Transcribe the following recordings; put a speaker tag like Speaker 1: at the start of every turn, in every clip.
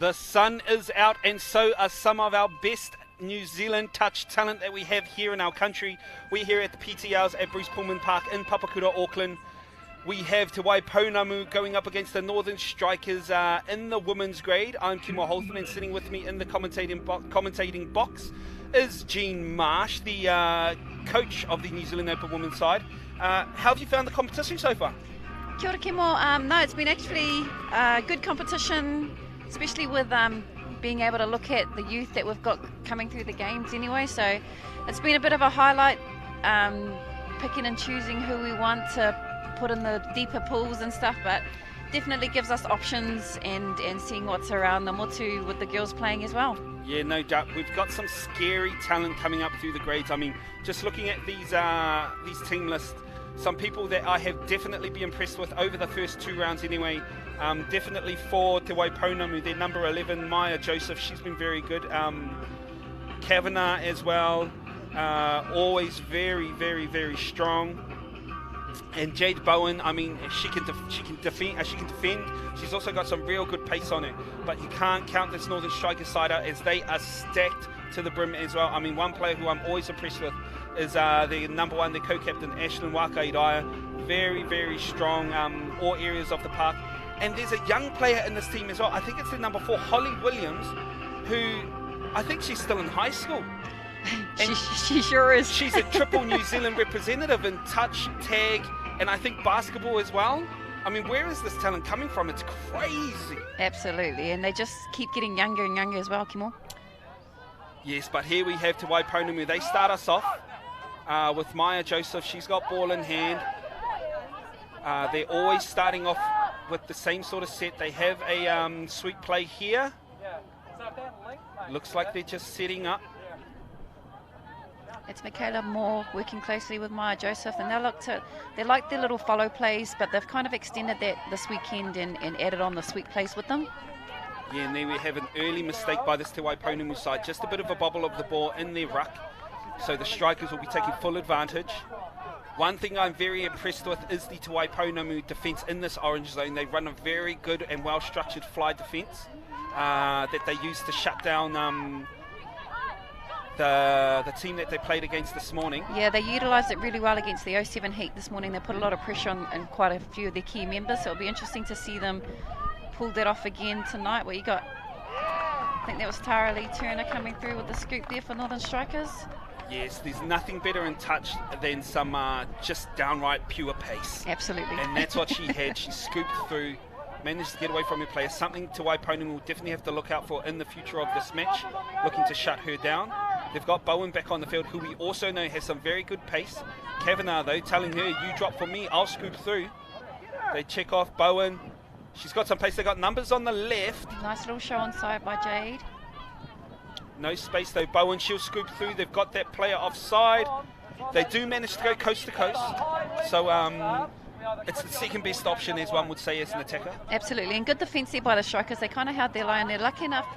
Speaker 1: The sun is out, and so are some of our best New Zealand touch talent that we have here in our country. We're here at the PTRs at Bruce Pullman Park in Papakura, Auckland. We have Te Waipounamu going up against the Northern Strikers in the women's grade. I'm Kimo Holton, and sitting with me in the commentating box is Jean Marsh, the coach of the New Zealand Open women's side. How have you found the competition so far?
Speaker 2: Kia ora, Kimo. No, it's been actually good competition, especially with being able to look at the youth that we've got coming through the games anyway. So it's been a bit of a highlight, picking and choosing who we want to put in the deeper pools and stuff, but definitely gives us options and seeing what's around the motu with the girls playing as well.
Speaker 1: Yeah, no doubt. We've got some scary talent coming up through the grades. I mean, just looking at these team lists, some people that I have definitely been impressed with over the first two rounds anyway. Definitely for Te Waipounamu, their number 11, Maya Joseph, she's been very good. Kavanagh as well, always very, very, very strong. And Jade Bowen, I mean, she can defend. She's also got some real good pace on her. But you can't count this Northern Strikers side out, as they are stacked to the brim as well. I mean, one player who I'm always impressed with is the number one, the co-captain, Ashlyn Wakairaya. Very, very strong, all areas of the park. And there's a young player in this team as well. I think it's the number 4, Holly Williams, who I think she's still in high school.
Speaker 2: She sure is.
Speaker 1: She's a triple New Zealand representative in touch, tag, and I think basketball as well. I mean, where is this talent coming from? It's crazy.
Speaker 2: Absolutely, and they just keep getting younger and younger as well, Kimo.
Speaker 1: Yes, but here we have Te Waipounamu. They start us off with Maya Joseph. She's got ball in hand. They're always starting off with the same sort of set. They have a sweep play here. Looks like they're just setting up.
Speaker 2: It's Michaela Moore working closely with Maya Joseph, and they like their little follow plays, but they've kind of extended that this weekend and added on the sweep plays with them.
Speaker 1: Yeah, and there we have an early mistake by this Te Waipounamu side. Just a bit of a bobble of the ball in their ruck, so the Strikers will be taking full advantage. One thing I'm very impressed with is the Te Waipounamu defence in this orange zone. They run a very good and well-structured fly defence that they use to shut down the team that they played against this morning.
Speaker 2: Yeah, they utilised it really well against the 07 Heat this morning. They put a lot of pressure on quite a few of their key members, so it'll be interesting to see them pull that off again tonight. What you got? I think that was Tara Lee Turner coming through with the scoop there for Northern Strikers.
Speaker 1: Yes, there's nothing better in touch than some just downright pure pace.
Speaker 2: Absolutely.
Speaker 1: And that's what she had. She scooped through, managed to get away from her player. Something Te Waipounamu will definitely have to look out for in the future of this match, looking to shut her down. They've got Bowen back on the field, who we also know has some very good pace. Kavanagh, though, telling her, you drop for me, I'll scoop through. They check off Bowen. She's got some pace. They got numbers on the left.
Speaker 2: Nice little show on side by Jade.
Speaker 1: No space, though. Bowen, she'll scoop through. They've got that player offside. They do manage to go coast to coast. So it's the second best option, as one would say, as an attacker.
Speaker 2: Absolutely, and good defence there by the Strikers. They kind of held their line. They're lucky enough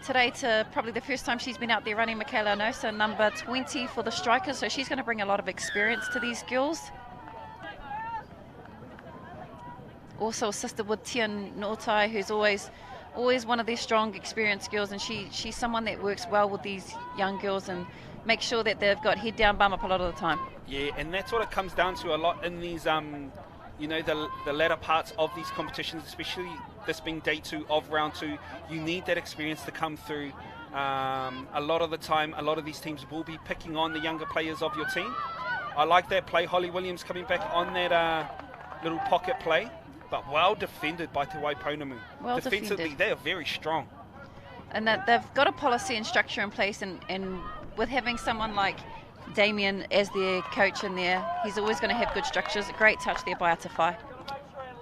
Speaker 2: today to probably the first time she's been out there running, Michaela Onosa, number 20 for the Strikers, so she's going to bring a lot of experience to these girls. Also assisted with Tian Notai, who's always one of their strong, experienced girls, and she's someone that works well with these young girls and makes sure that they've got head down, bum up a lot of the time.
Speaker 1: Yeah, and that's what it comes down to a lot in these, the latter parts of these competitions, especially this being day 2 of round 2. You need that experience to come through. A lot of the time, a lot of these teams will be picking on the younger players of your team. I like that play. Holly Williams coming back on that little pocket play, but well defended by Te Waipounamu.
Speaker 2: Well
Speaker 1: defensively,
Speaker 2: defended.
Speaker 1: they are very strong.
Speaker 2: And that they've got a policy and structure in place, and with having someone like Damien as their coach in there, he's always going to have good structures. A great touch there by Atawhai.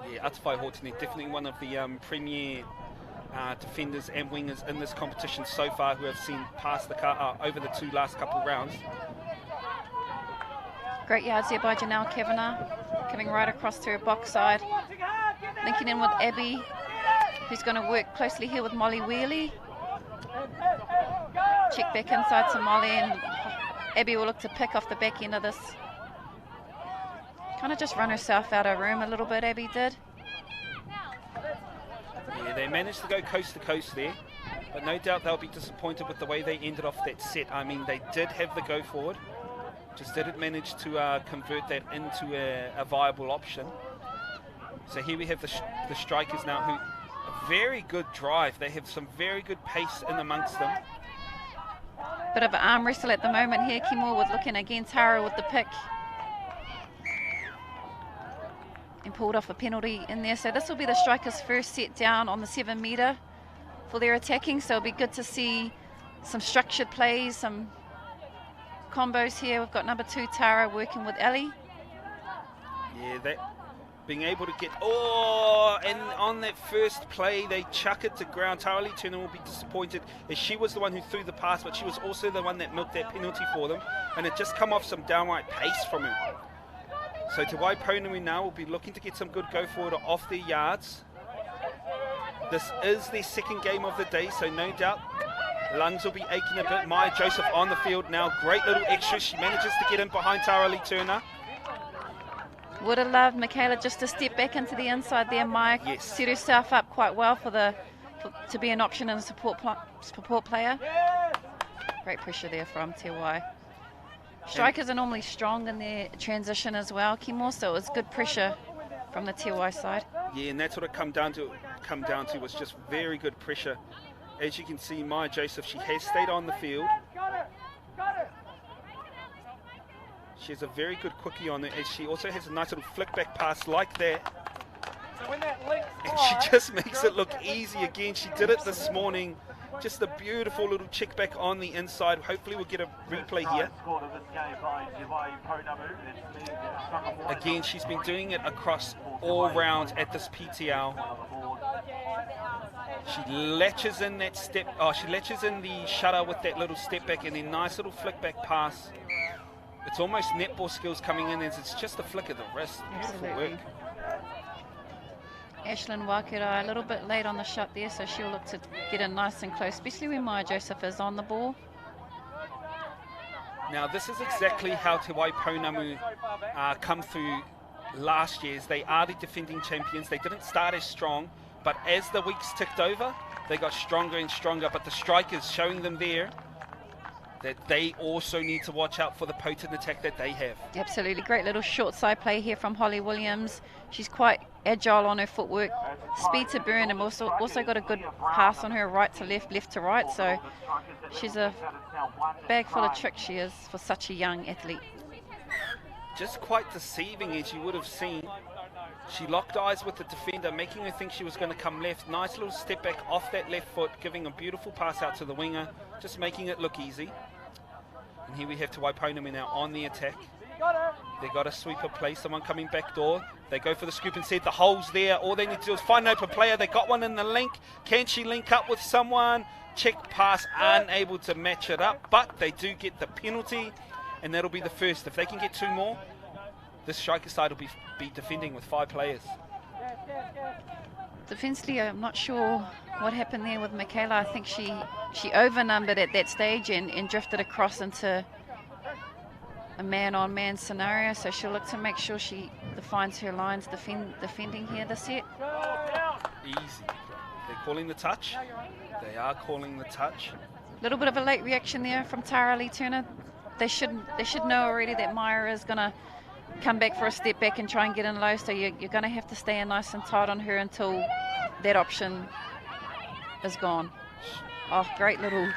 Speaker 1: Yeah, Atawhai Hortony, definitely one of the premier defenders and wingers in this competition so far, who have seen past the car over the 2 last couple rounds.
Speaker 2: Great yards there by Janelle Kavanagh, coming right across to her box side, linking in with Abby, who's going to work closely here with Molly Wheely. Check back inside to Molly, and Abby will look to pick off the back end of this. Kind of just run herself out of room a little bit, Abby did.
Speaker 1: Yeah, they managed to go coast to coast there. but no doubt they'll be disappointed with the way they ended off that set. I mean, they did have the go forward, just didn't manage to convert that into a viable option. So here we have the strikers now, who a very good drive. They have some very good pace in amongst them.
Speaker 2: Bit of an arm wrestle at the moment here. Kimura was looking again, Tara with the pick. And pulled off a penalty in there. So this will be the strikers' first set down on the 7 metre for their attacking. So it'll be good to see some structured plays, some combos here. We've got number 2 Tara working with Ellie.
Speaker 1: Yeah, that being able to get, and on that first play they chuck it to ground. Tara Turner will be disappointed, as she was the one who threw the pass, but she was also the one that milked that penalty for them, and it just come off some downright pace from her. So Te Waipounamu now will be looking to get some good go forward off their yards. This is their second game of the day, so no doubt lungs will be aching a bit. Maya Joseph on the field now, great little extra. She manages to get in behind Tara Turner.
Speaker 2: Would have loved Michaela just to step back into the inside there. Maya set herself up quite well to be an option and a support player. Great pressure there from Te Wai. Strikers are normally strong in their transition as well, Kimura, so it was good pressure from the Te Wai side. Yeah,
Speaker 1: and that's what it come down to was just very good pressure. As you can see, Maya Joseph, she has stayed on the field. She has a very good quickie on it, and she also has a nice little flick back pass like that. And she just makes it look easy again. She did it this morning. Just a beautiful little check back on the inside. Hopefully we'll get a replay here. Again, she's been doing it across all rounds at this PTL. She latches in that step, she latches in the shutter with that little step back and then nice little flick back pass. It's almost netball skills coming in, as it's just a flick of the wrist. Beautiful work.
Speaker 2: Ashlyn Wakera a little bit late on the shot there, so she'll look to get in nice and close, especially when Maya Joseph is on the ball.
Speaker 1: Now this is exactly how Te Waipounamu come through last year. They are the defending champions. They didn't start as strong, but as the weeks ticked over, they got stronger and stronger. But the strikers showing them there that they also need to watch out for the potent attack that they have. Absolutely.
Speaker 2: Great little short side play here from Holly Williams. She's quite agile on her footwork, speed to burn, and also got a good pass on her right to left, left to right. So she's a bag full of tricks, she is, for such a young athlete.
Speaker 1: Just quite deceiving, as you would have seen. She locked eyes with the defender, making her think she was going to come left. Nice little step back off that left foot, giving a beautiful pass out to the winger, just making it look easy. And here we have Te Waipounamu now on the attack. They got a sweeper play, someone coming back door. They go for the scoop instead. The hole's there. All they need to do is find an open player. They got one in the link. Can she link up with someone? Check pass, unable to match it up, but they do get the penalty, and that'll be the first. If they can get 2 more, this striker side will be defending with 5 players.
Speaker 2: Defensively, I'm not sure what happened there with Michaela. I think she overnumbered at that stage and drifted across into a man-on-man scenario. So she'll look to make sure she defines her lines defending here this set.
Speaker 1: Easy. They're calling the touch. They are calling the touch.
Speaker 2: A little bit of a late reaction there from Tara Turner. They should know already that Maya is going to come back for a step back and try and get in low, so you're going to have to stay in nice and tight on her until that option is gone. Oh, great little...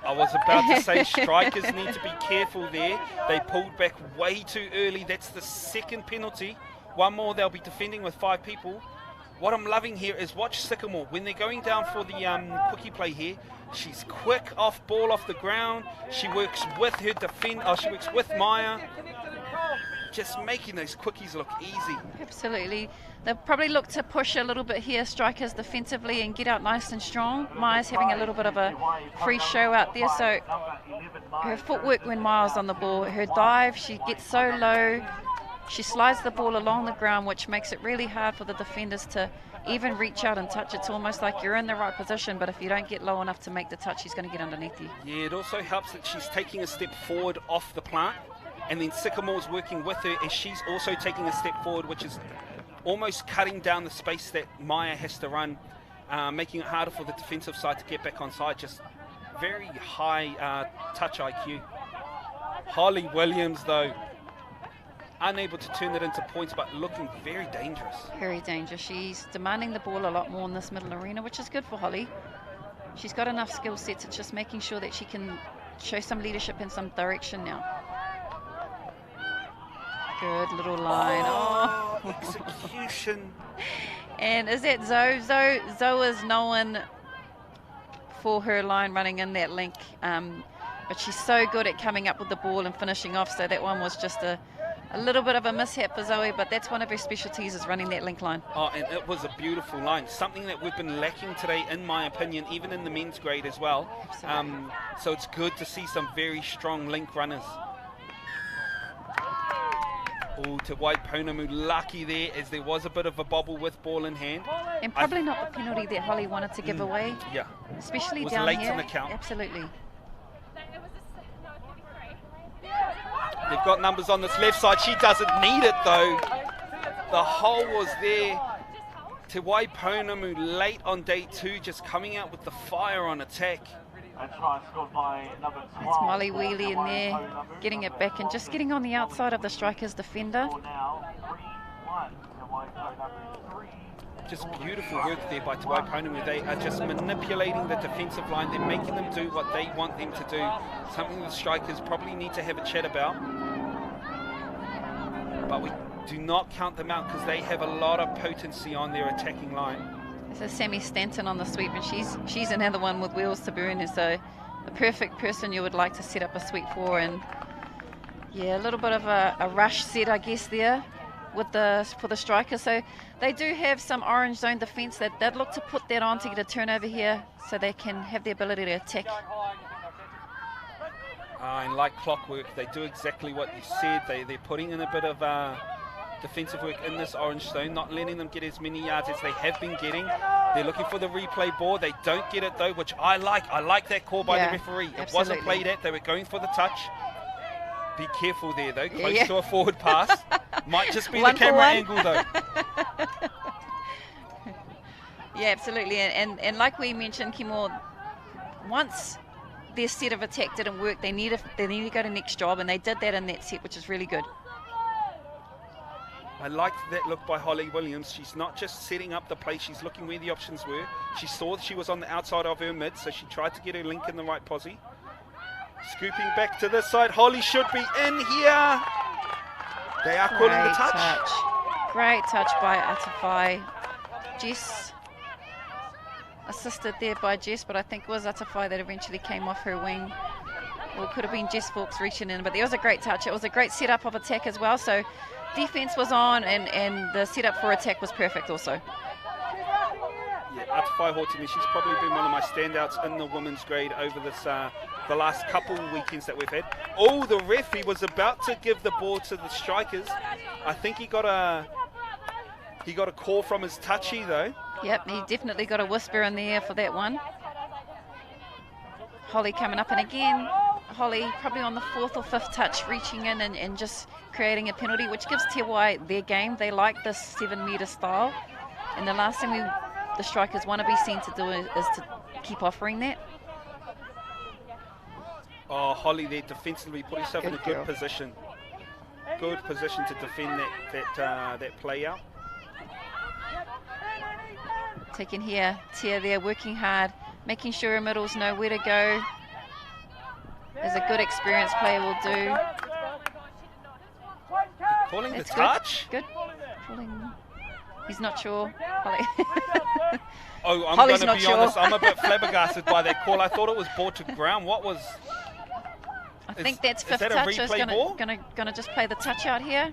Speaker 1: I was about to say strikers need to be careful there. They pulled back way too early. That's the second penalty. 1 more, they'll be defending with 5 people. What I'm loving here is watch Sycamore. When they're going down for the quickie play here, she's quick off ball off the ground. She works with her she works with Maya. Just making those quickies look easy.
Speaker 2: Absolutely. They'll probably look to push a little bit here, strikers defensively, and get out nice and strong. Maya's having a little bit of a free show out there, so her footwork when Maya's on the ball, her dive, she gets so low, she slides the ball along the ground, which makes it really hard for the defenders to even reach out and touch. It's almost like you're in the right position, but if you don't get low enough to make the touch, she's going to get underneath you.
Speaker 1: Yeah, it also helps that she's taking a step forward off the plant, and then Sycamore's working with her as she's also taking a step forward, which is almost cutting down the space that Maya has to run. making it harder for the defensive side to get back on side. Just very high touch IQ. Holly Williams, though, unable to turn it into points, but looking very dangerous.
Speaker 2: Very dangerous. She's demanding the ball a lot more in this middle arena, which is good for Holly. She's got enough skill sets. It's just making sure that she can show some leadership in some direction now. Good little line.
Speaker 1: Oh, execution.
Speaker 2: And is that Zoe? Zoe is known for her line running in that link, but she's so good at coming up with the ball and finishing off, so that one was just a little bit of a mishap for Zoe, but that's one of her specialties, is running that link line.
Speaker 1: Oh, and it was a beautiful line, something that we've been lacking today, in my opinion, even in the men's grade as well. So it's good to see some very strong link runners. Oh, to Waipounamu, lucky there, as there was a bit of a bobble with ball in hand.
Speaker 2: And probably not the penalty that Holly wanted to give away.
Speaker 1: Yeah.
Speaker 2: Especially
Speaker 1: was
Speaker 2: down
Speaker 1: late
Speaker 2: here.
Speaker 1: in the count.
Speaker 2: Absolutely.
Speaker 1: They've got numbers on this left side. She doesn't need it, though. The hole was there. To Waipounamu late on day 2, just coming out with the fire on attack.
Speaker 3: That's
Speaker 2: Molly Wheely in there, getting it back and just getting on the outside of the striker's defender.
Speaker 1: Just beautiful work there by Waipounamu. They are just manipulating the defensive line. They're making them do what they want them to do. Something the strikers probably need to have a chat about. But we do not count them out, because they have a lot of potency on their attacking line.
Speaker 2: This is Sammy Stanton on the sweep, and she's another one with wheels to burn. So the perfect person you would like to set up a sweep for. And yeah, a little bit of a rush set, I guess, there with for the striker. So they do have some orange zone defense that they'd look to put that on to get a turnover here, so they can have the ability to attack.
Speaker 1: And like clockwork, they do exactly what you said. They're putting in a bit of defensive work in this orange zone, not letting them get as many yards as they have been getting. They're looking for the replay ball. They don't get it, though, which I like. I like that call by the referee. It wasn't played at. They were going for the touch. Be careful there, though. Close to a forward pass. Might just be the camera angle, though.
Speaker 2: Yeah, absolutely. And like we mentioned, Kimmo, once their set of attack didn't work, they need to go to next job, and they did that in that set, which is really good.
Speaker 1: I liked that look by Holly Williams. She's not just setting up the play, she's looking where the options were. She saw that she was on the outside of her mid, so she tried to get her link in the right posse. Scooping back to this side, Holly should be in here. They are calling the touch.
Speaker 2: Great touch by Atafai. Jess, assisted there by Jess, but I think it was Atafai that eventually came off her wing. Or it could have been Jess Fawkes reaching in, but there was a great touch. It was a great setup of attack as well, so defense was on, and the setup for attack was perfect also.
Speaker 1: Yeah, Atafai Hortimi, she's probably been one of my standouts in the women's grade over this the last couple weekends that we've had. Oh, the ref, he was about to give the ball to the strikers. I think he got a call from his touchy, though.
Speaker 2: Yep, he definitely got a whisper in the air for that one. Holly coming up, and again, Holly probably on the 4th or 5th touch, reaching in and just creating a penalty, which gives Te Wai their game. They like this 7-metre style, and the last thing the strikers want to be seen to do is to keep offering that.
Speaker 1: Oh, Holly there defensively put herself in a good position. Good position to defend that play out.
Speaker 2: Taking here, Tia there, working hard, making sure her middles know where to go, as a good experienced player will do.
Speaker 1: Calling the touch?
Speaker 2: Good. Calling. He's not sure. Holly.
Speaker 1: Oh, I'm going to be honest, I'm a bit flabbergasted by that call. I thought it was ball to ground. What was...
Speaker 2: I think that's 5th touch. I was gonna just play the touch out here.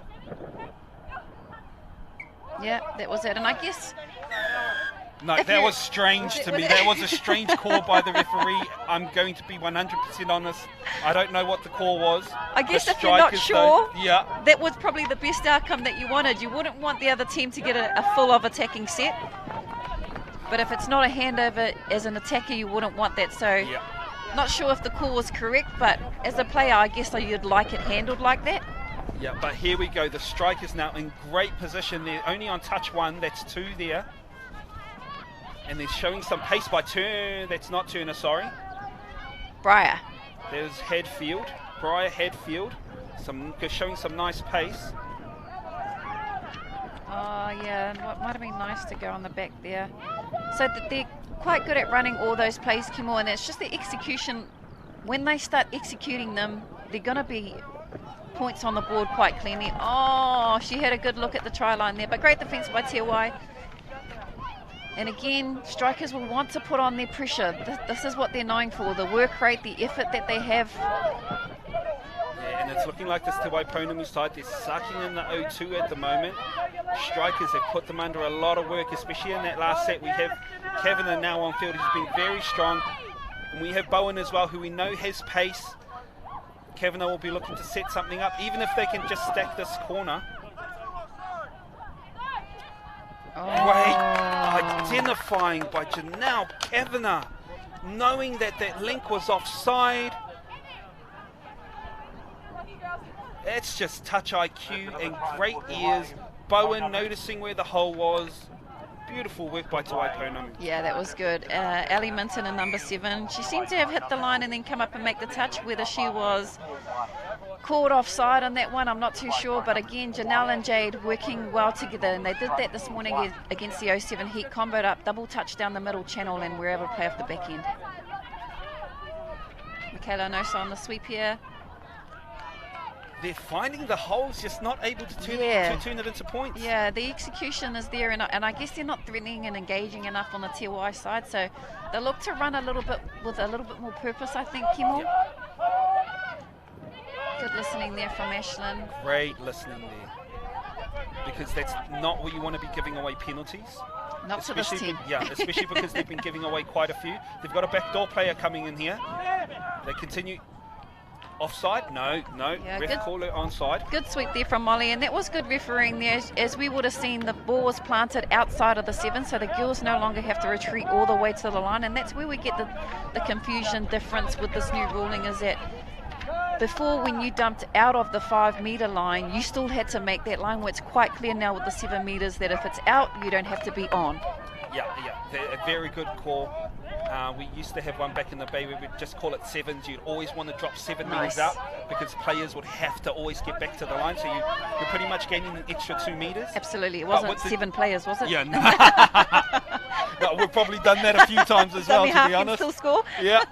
Speaker 2: Yeah, that was it. And I guess...
Speaker 1: No, that was strange to me. That was a strange call by the referee. I'm going to be 100% honest. I don't know what the call was.
Speaker 2: I guess if you're not sure,
Speaker 1: yeah,
Speaker 2: that was probably the best outcome that you wanted. You wouldn't want the other team to get a full of attacking set. But if it's not a handover as an attacker, you wouldn't want that. So,
Speaker 1: yeah.
Speaker 2: Not sure if the call was correct, but as a player, I guess you'd like it handled like that.
Speaker 1: Yeah, but here we go. The striker's now in great position there. Only on touch 1, that's 2 there. And they're showing some pace by Turner. That's not Turner, sorry.
Speaker 2: Briar.
Speaker 1: There's Hadfield. Briar Hadfield. Showing some nice pace.
Speaker 2: Oh, yeah, it might have been nice to go on the back there. So they're quite good at running all those plays, Kimmel, and it's just the execution. When they start executing them, they're going to be points on the board quite cleanly. Oh, she had a good look at the try line there, but great defence by Te Wai. And again, strikers will want to put on their pressure. This is what they're known for, the work rate, the effort that they have.
Speaker 1: Yeah, and it's looking like this Te Waipounamu side, they're sucking in the 0-2 at the moment. Strikers have put them under a lot of work, especially in that last set. We have Kavanagh now on field, who's been very strong. And we have Bowen as well, who we know has pace. Kavanagh will be looking to set something up, even if they can just stack this corner. Great identifying by Janelle Kavanagh, knowing that that link was offside. It's just touch IQ and great ears. Bowen noticing where the hole was. Beautiful work by Te Waipounamu.
Speaker 2: Yeah, that was good. Ali Minton in number 7. She seemed to have hit the line and then come up and make the touch. Whether she was caught offside on that one, I'm not too sure. But again, Janelle and Jade working well together. And they did that this morning against the 07 Heat. Comboed up, double touch down the middle channel and were able to play off the back end. Michaela Nosa on the sweep here.
Speaker 1: They're finding the holes, just not able to turn it into points.
Speaker 2: Yeah, the execution is there, and I guess they're not threatening and engaging enough on the Te Wai side, so they look to run a little bit with a little bit more purpose, I think, Kimmel.
Speaker 1: Yep.
Speaker 2: Good listening there from Ashlyn.
Speaker 1: Great listening there. Because that's not where you want to be giving away penalties.
Speaker 2: Not to this team.
Speaker 1: Yeah, especially because they've been giving away quite a few. They've got a backdoor player coming in here. They continue. Offside? No.
Speaker 2: Yeah,
Speaker 1: Ref call it onside.
Speaker 2: Good sweep there from Molly, and that was good refereeing there. As we would have seen, the ball was planted outside of the 7, so the girls no longer have to retreat all the way to the line, and that's where we get the confusion difference with this new ruling, is that before, when you dumped out of the 5 metre line, you still had to make that line, where it's quite clear now with the 7 metres that if it's out, you don't have to be on.
Speaker 1: Yeah, a very good call. We used to have one back in the bay where we'd just call it 7s. You'd always want to drop 7 metres out because players would have to always get back to the line. So you're pretty much gaining an extra 2 metres.
Speaker 2: Absolutely. It wasn't 7 players, was it?
Speaker 1: Yeah. No, we've probably done that a few times as well, to be honest.
Speaker 2: Still score?
Speaker 1: Yeah.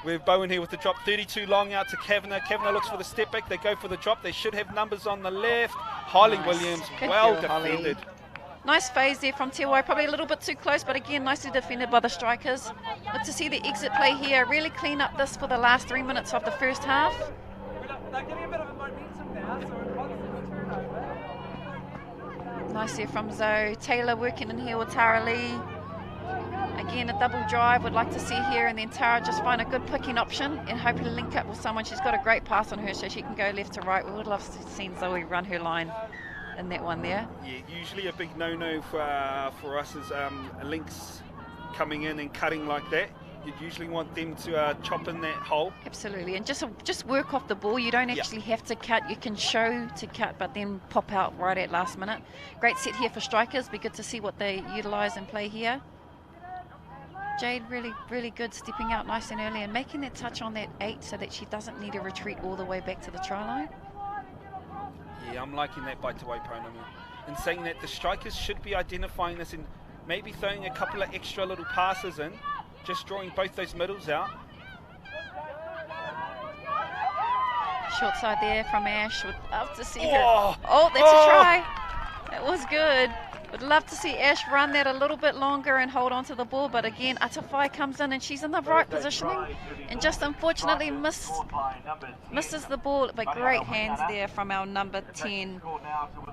Speaker 1: We have Bowen here with the drop, 32 long out to Kavanagh. Kavanagh looks for the step back. They go for the drop. They should have numbers on the left. Harley Williams,
Speaker 2: Good
Speaker 1: well
Speaker 2: girl,
Speaker 1: defended.
Speaker 2: Holly. Nice phase there from Te Wai, probably a little bit too close, but again, nicely defended by the strikers. Good to see the exit play here. Really clean up this for the last 3 minutes of the first half.
Speaker 3: They're getting a bit of a momentum now, so we're constant turnover.
Speaker 2: Nice there from Zoe. Taylor working in here with Tara Lee. Again, a double drive would like to see here, and then Tara just find a good picking option and hopefully link up with someone. She's got a great pass on her, so she can go left to right. We would love to see Zoe run her line in that one there.
Speaker 1: Yeah, usually a big no-no for us is links coming in and cutting like that. You'd usually want them to chop in that hole.
Speaker 2: Absolutely, and just work off the ball. You don't actually have to cut. You can show to cut, but then pop out right at last minute. Great set here for strikers. Be good to see what they utilise and play here. Jade really good, stepping out nice and early and making that touch on that 8 so that she doesn't need to retreat all the way back to the try line.
Speaker 1: Yeah, I'm liking that by Te Waipounamu. And saying that the strikers should be identifying this and maybe throwing a couple of extra little passes in, just drawing both those middles out.
Speaker 2: Short side there from Ash. Would love to see her. Oh, that's a try. That was good. Would love to see Ash run that a little bit longer and hold on to the ball, but again, Atawhai comes in and she's in the right positioning and just unfortunately misses the ball, but great hands there from our number 10,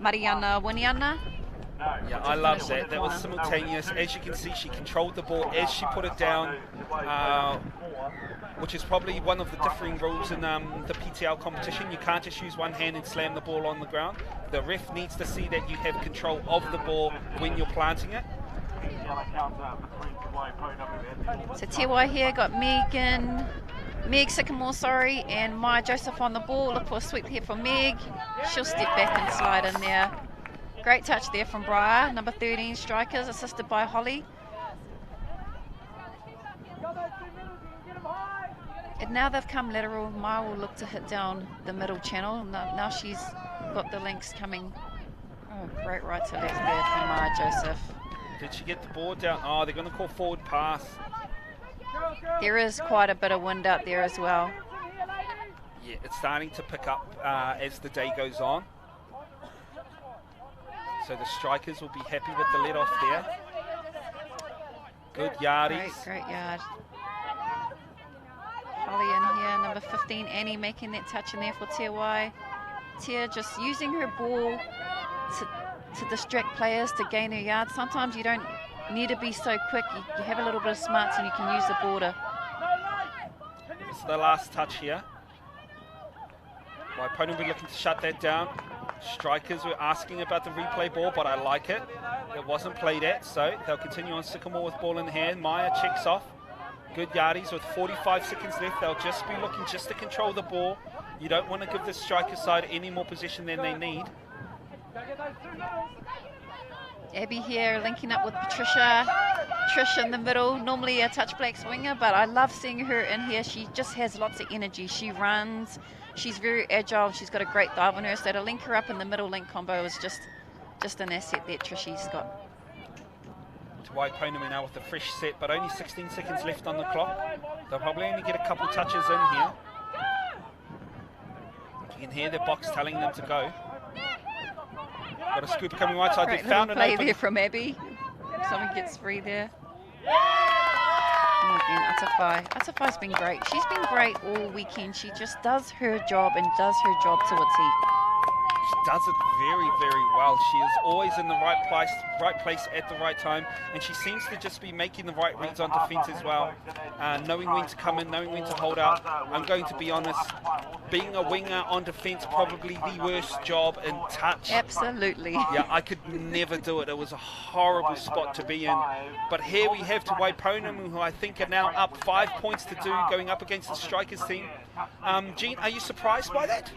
Speaker 2: Mariana Winiana.
Speaker 1: Yeah, I love that. That was simultaneous. As you can see, she controlled the ball as she put it down, which is probably one of the differing rules in the PTL competition. You can't just use one hand and slam the ball on the ground. The ref needs to see that you have control of the ball when you're planting it.
Speaker 2: So Te Wai here got Meg Sycamore, and Maya Joseph on the ball. Look for a sweep here for Meg. She'll step back and slide in there. Great touch there from Briar, number 13 strikers, assisted by Holly. And now they've come lateral, Maya will look to hit down the middle channel. Now she's got the links coming. Oh, great right to left there from Maya Joseph.
Speaker 1: Did she get the ball down? Oh, they're going to call forward pass.
Speaker 2: There is quite a bit of wind out there as well.
Speaker 1: Yeah, it's starting to pick up as the day goes on. So the strikers will be happy with the let off there. Good yardies.
Speaker 2: Great yard. Holly in here, number 15, Annie making that touch in there for Te Tia just using her ball to distract players, to gain her yard. Sometimes you don't need to be so quick. You have a little bit of smarts and you can use the border.
Speaker 1: This is the last touch here. My opponent will be looking to shut that down. Strikers were asking about the replay ball, but I like it. It wasn't played at, so they'll continue on Sycamore with ball in hand. Maya checks off. Good yardies with 45 seconds left. They'll just be looking just to control the ball. You don't want to give the striker side any more possession than they need.
Speaker 2: Abby here linking up with Patricia. Trish in the middle, normally a touch black swinger, but I love seeing her in here. She just has lots of energy. She runs, she's very agile, she's got a great dive on her, so to link her up in the middle link combo is just an asset that Trishy's got.
Speaker 1: To Waipounamu now with the fresh set, but only 16 seconds left on the clock. They'll probably only get a couple touches in here. You can hear their box telling them to go. Got a scoop coming right side.
Speaker 2: Great
Speaker 1: They found an
Speaker 2: play
Speaker 1: open.
Speaker 2: there from Abby. Someone gets free there. And again, Atafai's been great. She's been great all weekend. She just does her job and does her job to a T.
Speaker 1: She does it very, very well. She is always in the right place at the right time, and she seems to just be making the right reads on defence as well, knowing when to come in, knowing when to hold out. I'm going to be honest, being a winger on defence, probably the worst job in touch.
Speaker 2: Absolutely.
Speaker 1: Yeah, I could never do it. It was a horrible spot to be in. But here we have to Waipounamu, who I think are now up 5 points to 2, going up against the Strikers team. Jean, are you surprised by that?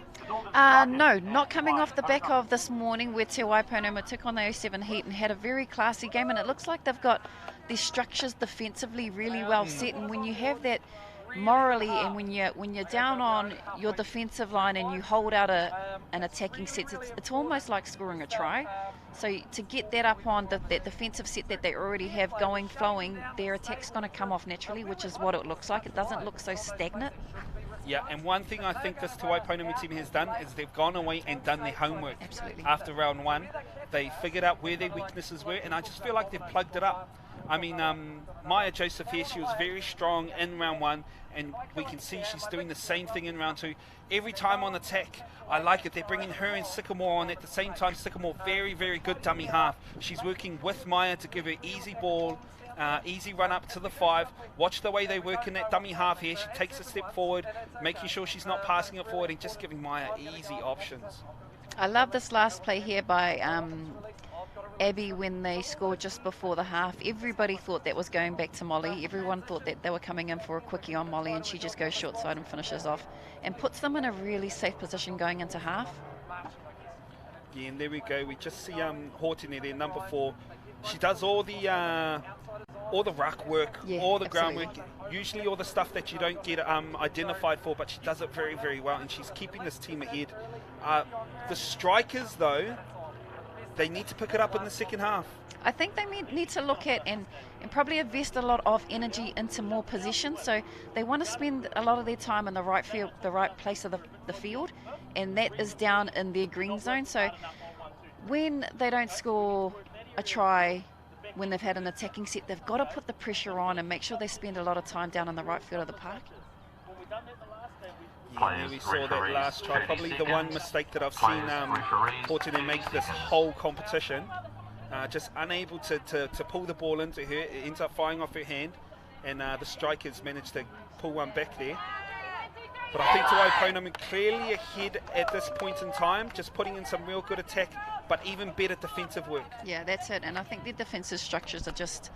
Speaker 2: No, not coming off the back of this morning where Te Waipounamu took on the 07 Heat and had a very classy game, and it looks like they've got these structures defensively really well set, and when you have that morally and when you're down on your defensive line and you hold out an attacking set, it's almost like scoring a try. So to get that up on that defensive set that they already have going, flowing, their attack's going to come off naturally, which is what it looks like. It doesn't look so stagnant.
Speaker 1: Yeah, and one thing I think this Te Waipounamu team has done is they've gone away and done their homework.
Speaker 2: Absolutely.
Speaker 1: After round one, they figured out where their weaknesses were, and I just feel like they've plugged it up. I mean, Maya Joseph here, she was very strong in round one, and we can see she's doing the same thing in round two. Every time on attack, I like it. They're bringing her and Sycamore on at the same time. Sycamore, very, very good dummy half. She's working with Maya to give her easy ball, easy run up to the 5. Watch the way they work in that dummy half here. She takes a step forward, making sure she's not passing it forward and just giving Maya easy options.
Speaker 2: I love this last play here by Abby when they scored just before the half. Everybody thought that was going back to Molly. Everyone thought that they were coming in for a quickie on Molly, and she just goes short side and finishes off and puts them in a really safe position going into half.
Speaker 1: Yeah, and there we go. We just see Horton there, number 4. She does all the ruck work, all the groundwork, usually all the stuff that you don't get identified for, but she does it very, very well, and she's keeping this team ahead. The Strikers, though, they need to pick it up in the second half.
Speaker 2: I think they need to look at and probably invest a lot of energy into more possession. So they want to spend a lot of their time in the right field, the right place of the field, and that is down in their green zone. So when they don't score a try, when they've had an attacking set, they've got to put the pressure on and make sure they spend a lot of time down in the right field of the park.
Speaker 1: Yeah, we saw that last try. Probably the one mistake that I've seen Horton make this whole competition. Just unable to pull the ball into her. It ends up firing off her hand, and the Strikers managed to pull one back there. But I think Te Waipounamu clearly ahead at this point in time, just putting in some real good attack, but even better defensive work.
Speaker 2: Yeah, that's it. And I think their defensive structures are just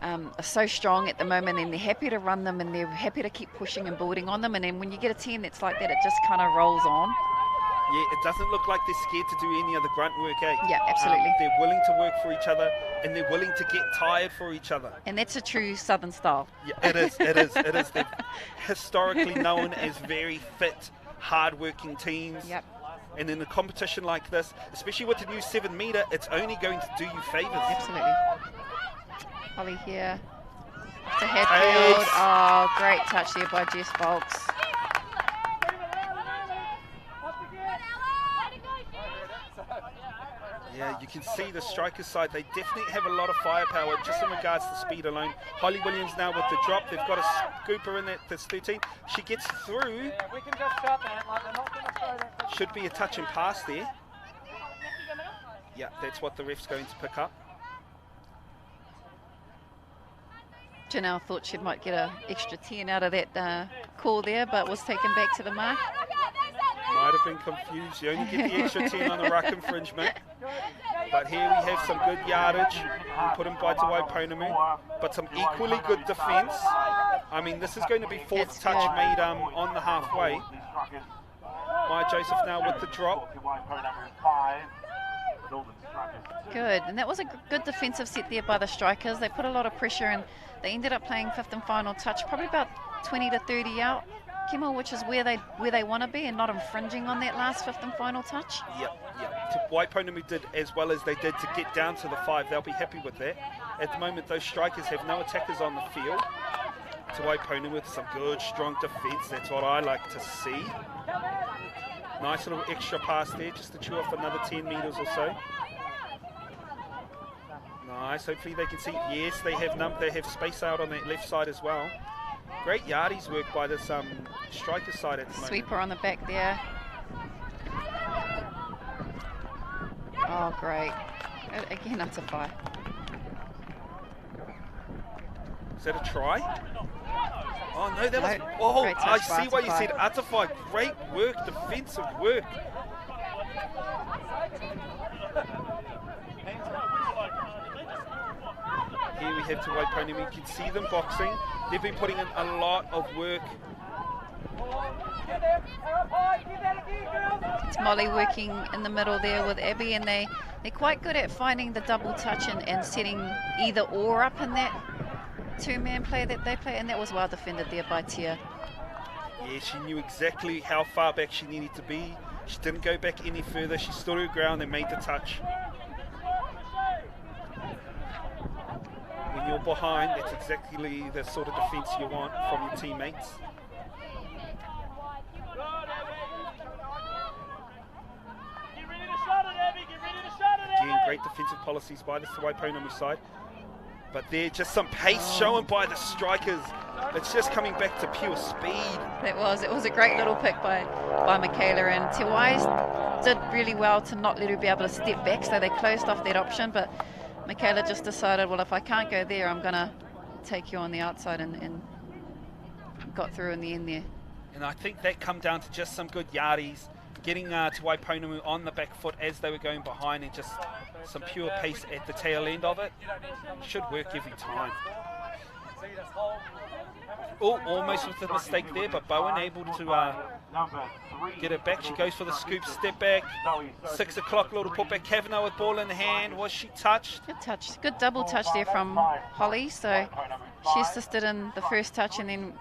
Speaker 2: are so strong at the moment, and they're happy to run them, and they're happy to keep pushing and building on them. And then when you get a team that's like that, it just kind of rolls on.
Speaker 1: Yeah, it doesn't look like they're scared to do any of the grunt work, eh?
Speaker 2: Yeah, absolutely.
Speaker 1: They're willing to work for each other, and they're willing to get tired for each other.
Speaker 2: And that's a true Southern style.
Speaker 1: Yeah, it is. They're historically known as very fit, hard-working teams.
Speaker 2: Yep.
Speaker 1: And in a competition like this, especially with the new 7 metre, it's only going to do you favours.
Speaker 2: Absolutely. Holly here. To Hadfield. Oh, great touch there by Jess Folks.
Speaker 1: Yeah, you can see the striker side, they definitely have a lot of firepower just in regards to speed alone. Holly Williams now with the drop. They've got a scooper in that's 13. She gets through.
Speaker 3: Yeah, we can just shut that. Like, they're not going to throw that.
Speaker 1: Should be a touch and pass there. Yeah, that's what the ref's going to pick up.
Speaker 2: Janelle thought she might get an extra 10 out of that call there, but was taken back to the mark.
Speaker 1: Might have been confused. You only get the extra 10 on a ruck infringement. But here we have some good yardage put in by Waipounamu, but some equally good defence. I mean, this is going to be fourth
Speaker 2: That's
Speaker 1: touch
Speaker 2: good.
Speaker 1: made on the halfway. Maya Joseph now with the drop.
Speaker 2: Good, and that was a good defensive set there by the strikers. They put a lot of pressure and they ended up playing fifth and final touch, probably about 20 to 30 out, Kimmel, which is where they want to be and not infringing on that last fifth and final touch.
Speaker 1: Yep. Waipounamu did as well as they did to get down to the 5. They'll be happy with that. At the moment, those strikers have no attackers on the field. To Waipounamu with some good, strong defence. That's what I like to see. Nice little extra pass there, just to chew off another 10 metres or so. Nice. Hopefully they can see. Yes, they have space out on that left side as well. Great yardies work by this striker side at the moment.
Speaker 2: Sweeper on the back there. Oh, great. Again, that's a fight.
Speaker 1: Is that a try? Oh no, that was.
Speaker 2: No,
Speaker 1: Oh,
Speaker 2: great touch
Speaker 1: I
Speaker 2: by
Speaker 1: see why you
Speaker 2: Atafai.
Speaker 1: said Atafai. Great work, defensive work. Here we have to Waipounamu. You can see them boxing. They've been putting in a lot of work.
Speaker 2: It's Molly working in the middle there with Abby, and they're quite good at finding the double touch and setting either or up in that two-man play that they play, and that was well defended there by Tia.
Speaker 1: Yeah, she knew exactly how far back she needed to be. She didn't go back any further. She stood her ground and made the touch. When you're behind, that's exactly the sort of defence you want from your teammates. Again, great defensive policies by the Waipounamu side. But there, just some pace shown by the strikers. It's just coming back to pure speed.
Speaker 2: It was a great little pick by Michaela, and Te Wais did really well to not let her be able to step back, so they closed off that option, but Michaela just decided, well, if I can't go there, I'm going to take you on the outside, and got through in the end there.
Speaker 1: And I think that come down to just some good yardies, getting to Waipounamu on the back foot as they were going behind, and just some pure pace at the tail end of it. Should work every time. Oh, almost with a mistake there, but Bowen able to get it back. She goes for the scoop, step back. 6 o'clock, little putback. Kavanagh with ball in hand. Was she touched?
Speaker 2: Good touch, good double touch there from Holly. So she assisted in the first touch and then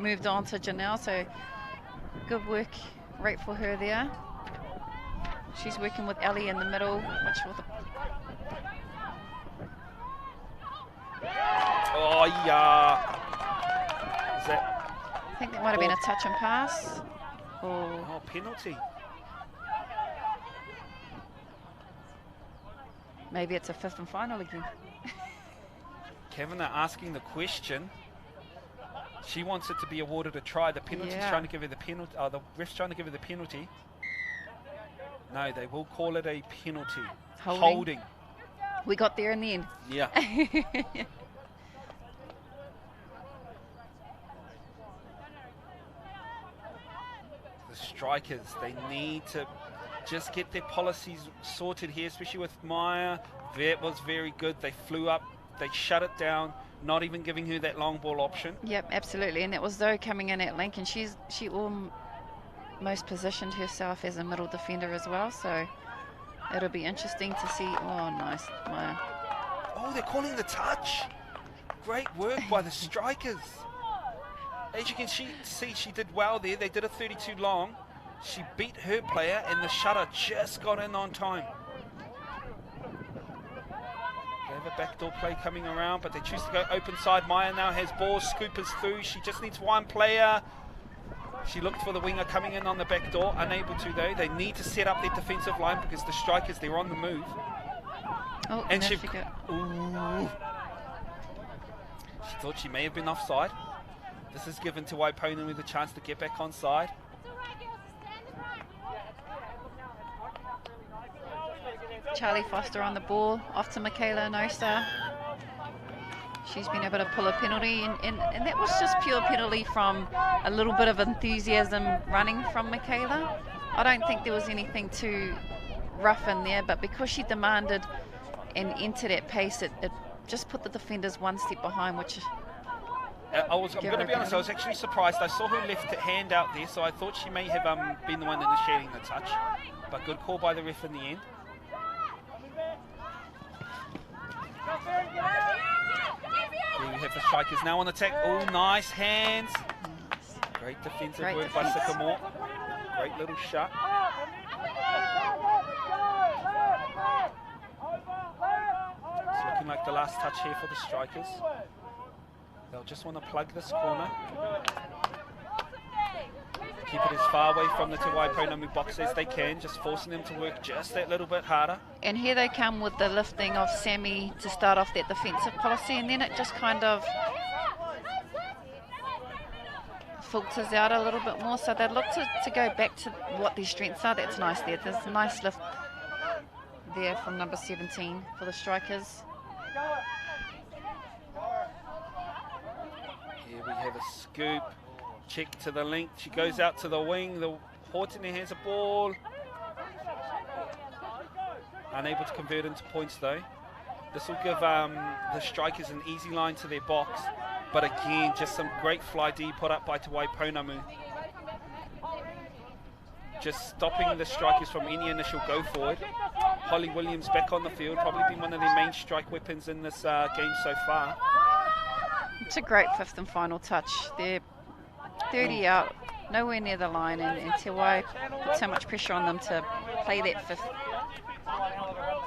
Speaker 2: moved on to Janelle. So good work right for her there. She's working with Ellie in the middle, which was
Speaker 1: Oh, yeah. Is that?
Speaker 2: I think that might have been a touch and pass.
Speaker 1: Oh, penalty.
Speaker 2: Maybe it's a fifth and final again.
Speaker 1: Kavanagh asking the question. She wants it to be awarded a try. The penalty's trying to give her the penalty. The ref's trying to give her the penalty. No, they will call it a penalty. Holding.
Speaker 2: We got there in the end.
Speaker 1: Yeah. The strikers, they need to just get their policies sorted here, especially with Maya. That was very good. They flew up, they shut it down, not even giving her that long ball option.
Speaker 2: Yep, absolutely. And that was Zoe coming in at Lincoln. She most positioned herself as a middle defender as well, so it'll be interesting to see. Oh, nice, Maya.
Speaker 1: Oh, they're calling the touch. Great work by the strikers. As you can see, she did well there. They did a 32 long. She beat her player, and the shutter just got in on time. They have a backdoor play coming around, but they choose to go open side. Maya now has ball, scoopers through. She just needs one player. She looked for the winger coming in on the back door, unable to though. They need to set up their defensive line because the strikers, they're on the move.
Speaker 2: Oh,
Speaker 1: And she thought she may have been offside. This is given to Waipounamu with a chance to get back on side.
Speaker 2: Charlie Foster on the ball, off to Michaela Nosa. She's been able to pull a penalty, and that was just pure penalty from a little bit of enthusiasm running from Michaela. I don't think there was anything too rough in there, but because she demanded and entered at pace, it just put the defenders one step behind, which
Speaker 1: I'm going to be honest, I was actually surprised. I saw her left hand out there, so I thought she may have been the one initiating the touch. But good call by the ref in the end. Here we have the strikers now on attack. Oh, nice hands. Great defensive work by Sycamore. Great little shot. It's looking like the last touch here for the strikers. They'll just want to plug this corner. Keep it as far away from the Te Waipounamu box as they can, just forcing them to work just that little bit harder.
Speaker 2: And here they come with the lifting of Sammy to start off that defensive policy, and then it just kind of filters out a little bit more. So they look to go back to what their strengths are. That's nice there. There's a nice lift there from number 17 for the strikers.
Speaker 1: Here we have a scoop. Check to the link. She goes out to the wing. The Horton has a ball. Unable to convert into points though. This will give the strikers an easy line to their box. But again, just some great fly D put up by Te Waipounamu. Just stopping the strikers from any initial go forward. Holly Williams back on the field. Probably been one of their main strike weapons in this game so far.
Speaker 2: It's a great fifth and final touch. They're 30 out, nowhere near the line, and Te Wai put so much pressure on them to play that fifth.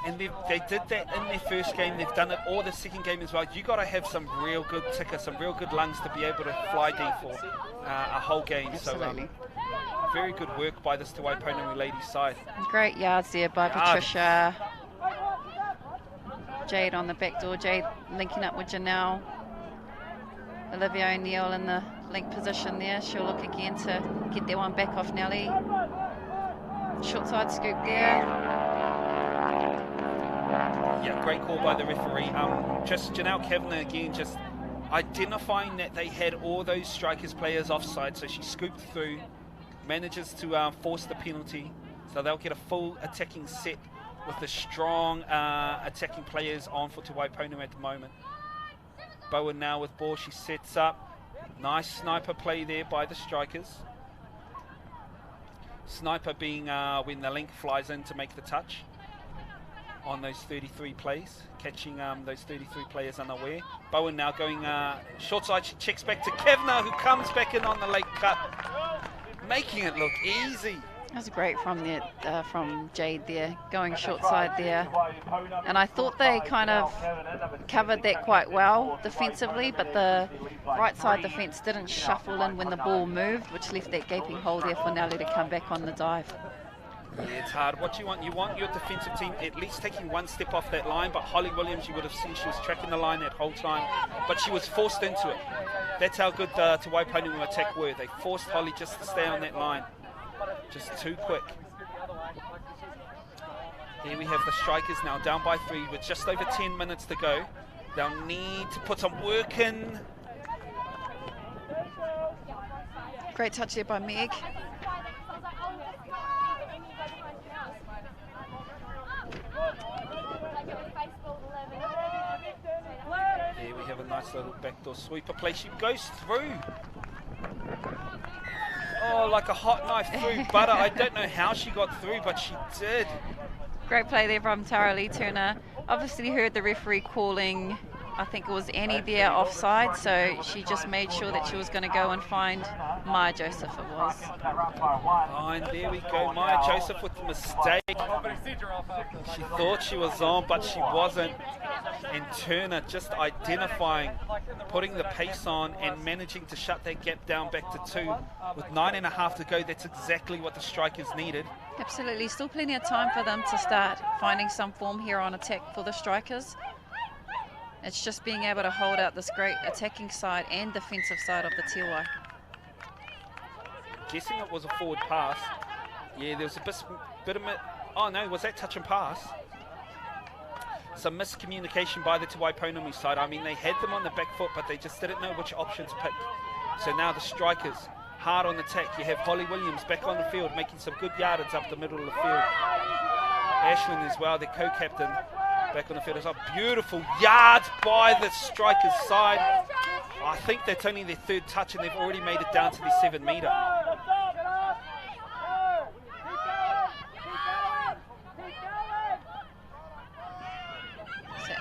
Speaker 1: And they did that in their first game. They've done it all the second game as well. You got to have some real good ticker, some real good lungs to be able to fly D for a whole game.
Speaker 2: Absolutely.
Speaker 1: So very good work by this Te Waipounamu ladies side.
Speaker 2: Great yards there by Patricia. Jade on the back door. Jade linking up with Janelle. Olivia O'Neill in the link position there. She'll look again to get that one back off Nelly. Short side scoop there.
Speaker 1: Yeah, great call by the referee. Just Janelle Kavanagh again, just identifying that they had all those strikers players offside, so she scooped through, manages to force the penalty, so they'll get a full attacking set with the strong attacking players on for Te Waipounamu at the moment. Bowen now with ball, she sets up. Nice sniper play there by the strikers. Sniper being when the link flies in to make the touch on those 33 plays, catching those 33 players unaware. Bowen now going short side, she checks back to Kavanagh, who comes back in on the late cut, making it look easy.
Speaker 2: That was great from Jade there, going short side there. And I thought they kind of covered that quite well defensively, but the right side defence didn't shuffle in when the ball moved, which left that gaping hole there for Nelly to come back on the dive.
Speaker 1: Yeah, it's hard. What you want your defensive team at least taking one step off that line, but Holly Williams, you would have seen she was tracking the line that whole time, but she was forced into it. That's how good Te Waipounamu attack were. They forced Holly just to stay on that line. Just too quick. Here we have the strikers now down by 3 with just over 10 minutes to go. They'll need to put some work in.
Speaker 2: Great touch there by Meg.
Speaker 1: Here we have a nice little backdoor sweeper play. She goes through. Oh, like a hot knife through butter. I don't know how she got through, but she did.
Speaker 2: Great play there from Tara Lee Turner. Obviously heard the referee calling, I think it was Annie there offside, so she just made sure that she was going to go and find Maya Joseph it was.
Speaker 1: Oh, and there we go, Maya Joseph with the mistake. She thought she was on, but she wasn't. And Turner just identifying, putting the pace on and managing to shut that gap down back to 2. With 9.5 to go, that's exactly what the Strikers needed.
Speaker 2: Absolutely, still plenty of time for them to start finding some form here on attack for the Strikers. It's just being able to hold out this great attacking side and defensive side of the Tiwai.
Speaker 1: Guessing it was a forward pass. Yeah, there was a bit of... Oh no, was that touch and pass? Some miscommunication by the Waipounamu side. I mean, they had them on the back foot, but they just didn't know which option to pick. So now the Strikers, hard on attack. You have Holly Williams back on the field, making some good yardage up the middle of the field. Ashland as well, their co-captain, back on the field as well. Beautiful yards by the Strikers side. I think that's only their 3rd touch, and they've already made it down to the 7 metre.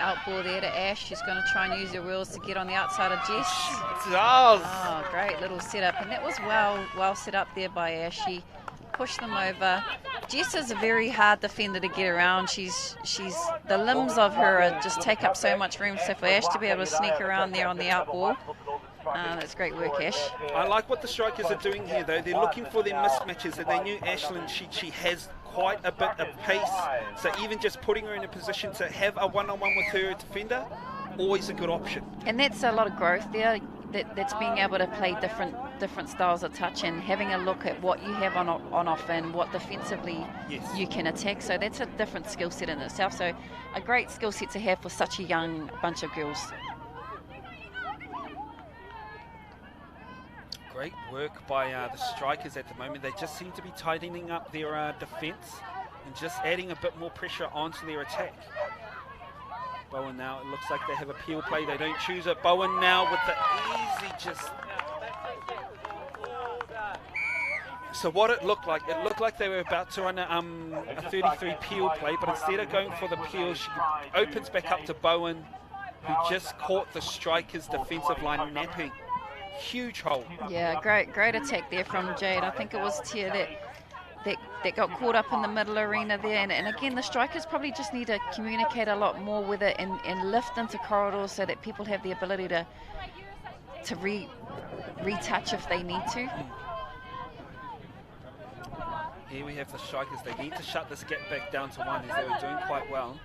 Speaker 2: Out ball there to Ash. She's going to try and use her wheels to get on the outside of Jess.
Speaker 1: She does.
Speaker 2: Oh, great little setup, and that was well set up there by Ash. She pushed them over. Jess is a very hard defender to get around. She's the limbs of her just take up so much room. So for Ash to be able to sneak around there on the out ball, that's great work, Ash.
Speaker 1: I like what the Strikers are doing here, though. They're looking for their mismatches, and they knew Ashland, she has quite a bit of pace, so even just putting her in a position to have a one-on-one with her defender, always a good option.
Speaker 2: And that's a lot of growth there. That's being able to play different styles of touch and having a look at what you have on offer and what defensively you can attack. So that's a different skill set in itself. So a great skill set to have for such a young bunch of girls.
Speaker 1: Great work by the Strikers at the moment. They just seem to be tightening up their defence and just adding a bit more pressure onto their attack. Bowen now, it looks like they have a peel play. They don't choose it. Bowen now with the easy just... So what it looked like they were about to run a 33 peel play, but instead of going for the peel, she opens back up to Bowen, who just caught the Strikers' defensive line napping. Huge hole.
Speaker 2: Yeah, great attack there from Jade. I think it was Tia that got caught up in the middle arena there. And again, the Strikers probably just need to communicate a lot more with it and lift into corridors so that people have the ability to retouch if they need to.
Speaker 1: Here we have the Strikers. They need to shut this gap back down to 1 as they were doing quite well.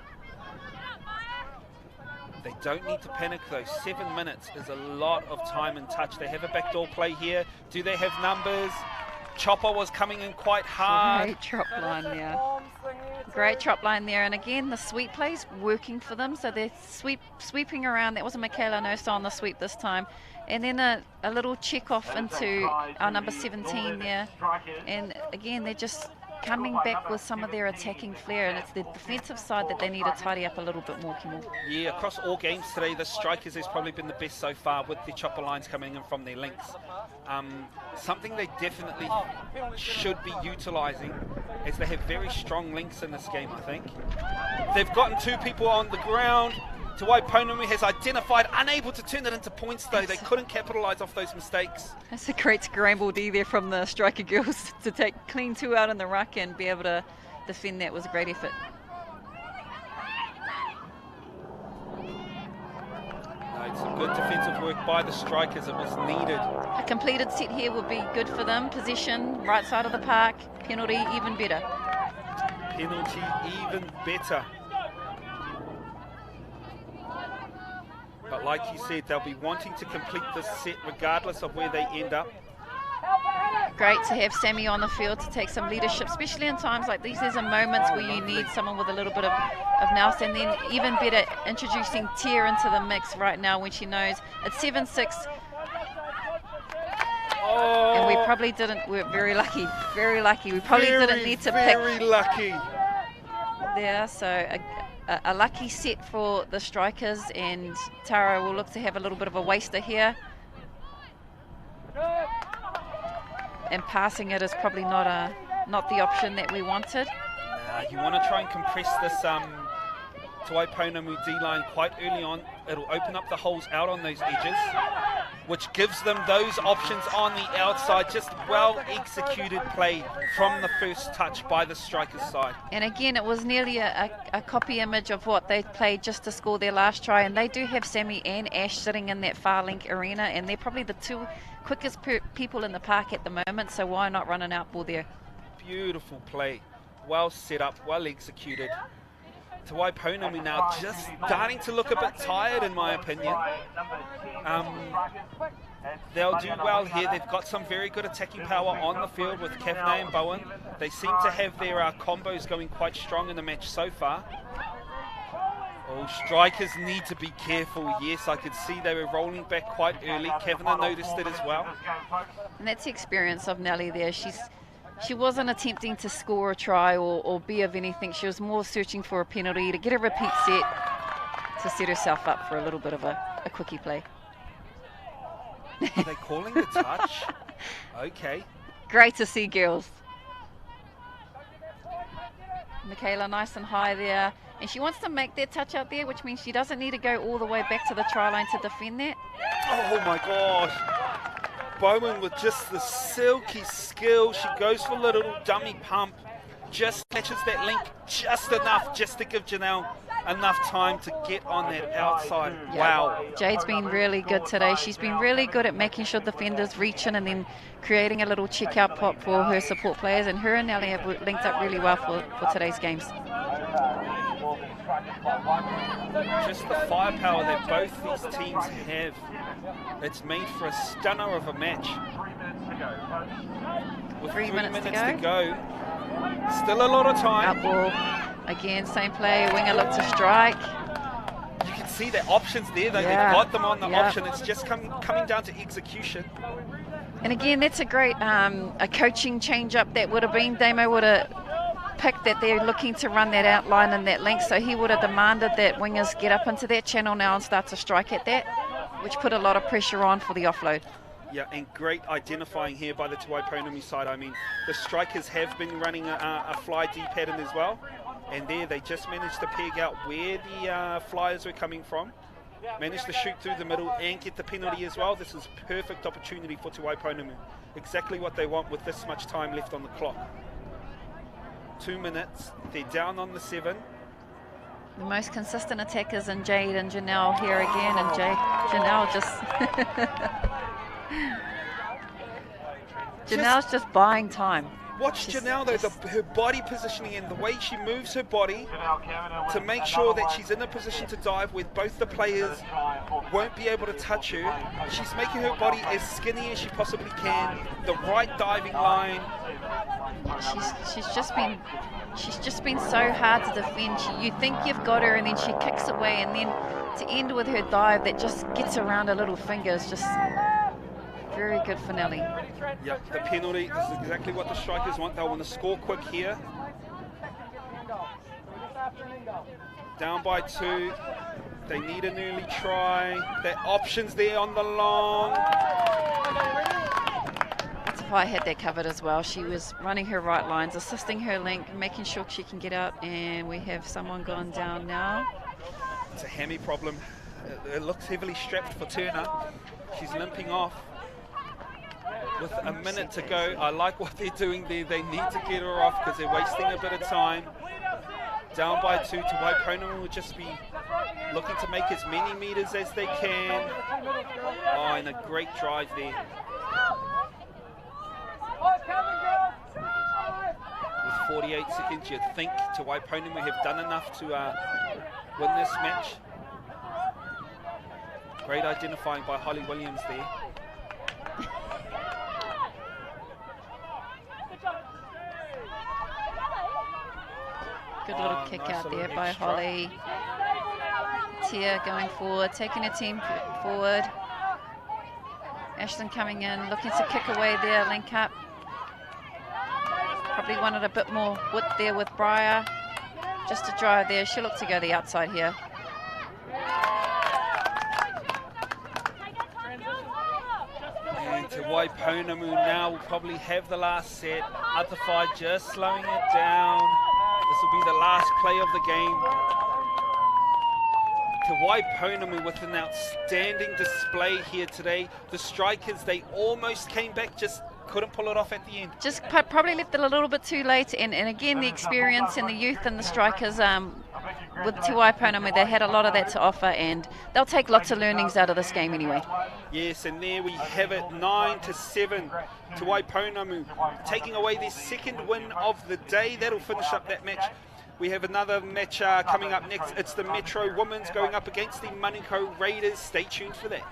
Speaker 1: They don't need to panic though. 7 minutes is a lot of time and touch. They have a backdoor play here. Do they have numbers? Chopper was coming in quite hard.
Speaker 2: Great drop line there. Great drop line there. And again, the sweep plays working for them. So they're sweeping around. That was a Michaela Nosa on the sweep this time. And then a little check off into our number 17 there. And again, they're just coming back with some of their attacking flair, and it's the defensive side that they need to tidy up a little bit more, Kimmel.
Speaker 1: Yeah, across all games today, the Strikers has probably been the best so far with the chopper lines coming in from their links. Something they definitely should be utilising, as they have very strong links in this game, I think. They've gotten 2 people on the ground. Waipounamu has identified, unable to turn it into points though. They couldn't capitalise off those mistakes.
Speaker 2: That's a great scramble D there from the Striker girls to take clean 2 out in the ruck and be able to defend that. Was a great effort.
Speaker 1: No, some good defensive work by the Strikers. It was needed.
Speaker 2: A completed set here would be good for them. Possession, right side of the park. Penalty, even better.
Speaker 1: Penalty, even better. But like you said, they'll be wanting to complete this set regardless of where they end up.
Speaker 2: Great to have Sammy on the field to take some leadership, especially in times like these. There's moments where you need someone with a little bit of nous, and then even better introducing Tia into the mix right now when she knows it's 7-6.
Speaker 1: Oh,
Speaker 2: and we probably didn't, we're very lucky. We probably didn't need to pick.
Speaker 1: Very lucky.
Speaker 2: There, so a lucky set for the Strikers, and Tara will look to have a little bit of a waster here. and passing it is probably not the option that we wanted.
Speaker 1: You want to try and compress this Waipounamu D-line quite early on. It'll open up the holes out on those edges, which gives them those options on the outside. Just well executed play from the first touch by the strikers side.
Speaker 2: And again, it was nearly a copy image of what they played just to score their last try. And they do have Sammy and Ash sitting in that far link arena, and they're probably the two quickest people in the park at the moment, so why not run an outball there?
Speaker 1: Beautiful play. Well set up, well executed. Waipounamu now just starting to look a bit tired, in my opinion. They'll do well here. They've got some very good attacking power on the field with Kavanagh and Bowen. They seem to have their combos going quite strong in the match so far. Oh, strikers need to be careful. Yes, I could see they were rolling back quite early. Kavanagh noticed it as well.
Speaker 2: And that's the experience of Nelly there. She wasn't attempting to score a try or be of anything. She was more searching for a penalty to get a repeat set to set herself up for a little bit of a quickie play.
Speaker 1: Are they calling the touch? Okay.
Speaker 2: Great to see, girls. Michaela nice and high there. And she wants to make that touch out there, which means she doesn't need to go all the way back to the try line to defend that.
Speaker 1: Oh my gosh. Bowman with just the silky skill. She goes for a little dummy pump. Just catches that link just enough, just to give Janelle enough time to get on that outside.
Speaker 2: Yeah.
Speaker 1: Wow.
Speaker 2: Jade's been really good today. She's been really good at making sure defenders reach in and then creating a little check-out pop for her support players. And her and Nelly have linked up really well for today's games.
Speaker 1: Just the firepower that both these teams have. It's made for a stunner of a match. With 3 minutes to go. Still a lot of time.
Speaker 2: Out ball. Again, same play. Winger look to strike.
Speaker 1: You can see the options there, though.
Speaker 2: Yeah.
Speaker 1: They've got them on the option. It's just coming down to execution.
Speaker 2: And again, that's a great a coaching change-up that would have been. Damo would have picked that they're looking to run that outline and that link, so he would have demanded that wingers get up into that channel now and start to strike at that, which put a lot of pressure on for the offload.
Speaker 1: Yeah, and great identifying here by the Waipounamu side. I mean, the strikers have been running a fly D pattern as well, and there they just managed to peg out where the flyers were coming from, managed to shoot through the middle and get the penalty as well. This is perfect opportunity for Waipounamu. Exactly what they want with this much time left on the clock. 2 minutes, they're down on the 7.
Speaker 2: The most consistent attackers in Jade and Janelle here again, and Janelle just Janelle's just buying time.
Speaker 1: Watch Janelle though, her body positioning and the way she moves her body to make sure that she's in a position to dive where both the players won't be able to touch her. She's making her body as skinny as she possibly can, the right diving line.
Speaker 2: She's just been so hard to defend. You think you've got her, and then she kicks away, and then to end with her dive that just gets around her little fingers, just very good for Nelly.
Speaker 1: Yep, the penalty is exactly what the strikers want. They'll want to score quick here. Down by 2. They need an early try. Their options there on the long.
Speaker 2: I had that covered as well. She was running her right lines, assisting her link, making sure she can get out, and we have someone gone down now.
Speaker 1: It's a hammy problem. It looks heavily strapped for Turner. She's limping off. With a minute to go, I like what they're doing there. They need to get her off because they're wasting a bit of time. Down by 2 to Waipounamu will just be looking to make as many meters as they can. Oh, and a great drive there. With 48 seconds, you'd think Waipounamu have done enough to win this match. Great identifying by Holly Williams there.
Speaker 2: Good little kick out there by Holly. Tia going forward, taking her team forward. Ashton coming in, looking to kick away there, link up. Probably wanted a bit more width there with Briar. Just to drive there. She'll look to go the outside here.
Speaker 1: And Te Waipounamu now will probably have the last set. Atawhai just slowing it down. This will be the last play of the game. Te Waipounamu with an outstanding display here today. The strikers, they almost came back, just couldn't pull it off at the end.
Speaker 2: Just probably left it a little bit too late, and again the experience and the youth and the strikers with Te Waipounamu, they had a lot of that to offer, and they'll take lots of learnings out of this game anyway.
Speaker 1: Yes, and there we have it, 9-7. Te Waipounamu taking away their second win of the day. That'll finish up that match. We have another match coming up next. It's the Metro Women's going up against the Manukau Raiders. Stay tuned for that.